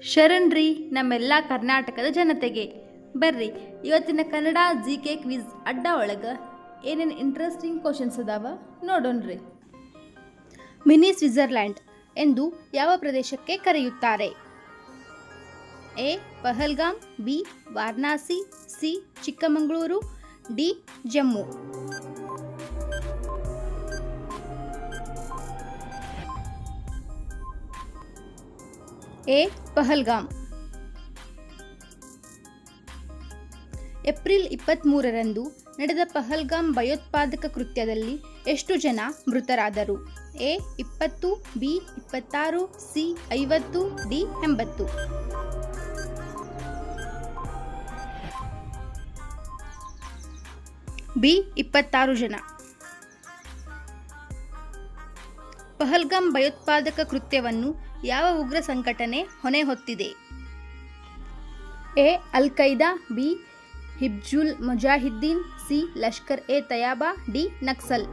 ಶರಣ್ರಿ ನಮ್ಮೆಲ್ಲ ಕರ್ನಾಟಕದ ಜನತೆಗೆ. ಬರ್ರಿ ಇವತ್ತಿನ ಕನ್ನಡ GK ಕ್ವಿಜ್ ಅಡ್ಡ ಒಳಗೆ ಏನೇನು ಇಂಟ್ರೆಸ್ಟಿಂಗ್ ಕ್ವಶನ್ಸ್ ಅದಾವ ನೋಡೋಣ್ರಿ. ಮಿನಿ ಸ್ವಿಟ್ಜರ್ಲ್ಯಾಂಡ್ ಎಂದು ಯಾವ ಪ್ರದೇಶಕ್ಕೆ ಕರೆಯುತ್ತಾರೆ? A Pahalgam, B Varanasi, C Chikkamagaluru, D Jammu. A Pahalgam. April 23ರಂದು ನಡೆದ ಪಹಲ್ಗಾಮ್ ಭಯೋತ್ಪಾದಕ ಕೃತ್ಯದಲ್ಲಿ ಎಷ್ಟು ಜನ ಮೃತರಾದರು? A 20, B 26, C 50, D 80. B 26 ಜನ. ಪಹಲ್ಗಾಮ್ ಭಯೋತ್ಪಾದಕ ಕೃತ್ಯವನ್ನು ಯಾವ ಉಗ್ರ ಸಂಘಟನೆ ಹೊಣೆ ಹೊತ್ತಿದೆ? A Al Qaeda, B Hizbul Mujahideen, C Lashkar e Taiba, D Naxal.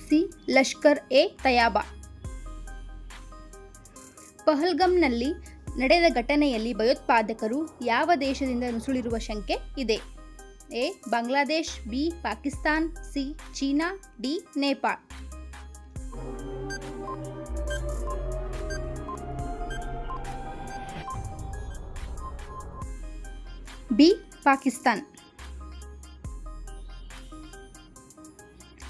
C Lashkar e Taiba. ಪಹಲ್ಗಾಮ್ನಲ್ಲಿ ನಡೆದ ಘಟನೆಯಲ್ಲಿ ಭಯೋತ್ಪಾದಕರು ಯಾವ ದೇಶದಿಂದ ನುಸುಳಿರುವ ಶಂಕೆ ಇದೆ? A Bangladesh, B Pakistan, C China, D Nepal. B Pakistan.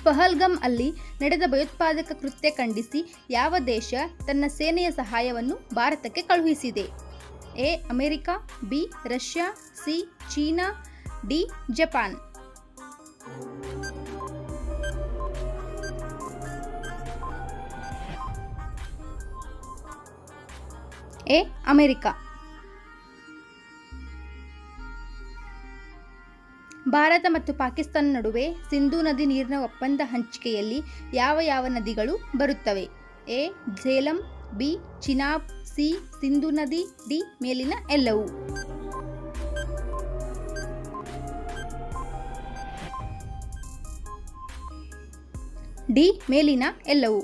Pahalgam ಅಲ್ಲಿ ನಡೆದ ಭಯೋತ್ಪಾದಕ ಕೃತ್ಯ ಖಂಡಿಸಿ ಯಾವ ದೇಶ ತನ್ನ ಸೇನೆಯ ಸಹಾಯವನ್ನು ಭಾರತಕ್ಕೆ ಕಳುಹಿಸಿದೆ? A America, B Russia, C China, D Japan. A America. Bharat ಮತ್ತು ಪಾಕಿಸ್ತಾನ ನಡುವೆ ಸಿಂಧೂ ನದಿ ನೀರಿನ ಒಪ್ಪಂದ ಹಂಚಿಕೆಯಲ್ಲಿ ಯಾವ ಯಾವ ನದಿಗಳು ಬರುತ್ತವೆ? A Jhelum, B Chenab, C Sindhu ನದಿ, ಡಿ ಮೇಲಿನ ಎಲ್ಲವೂ. ಡಿ ಮೇಲಿನ ಎಲ್ಲವೂ.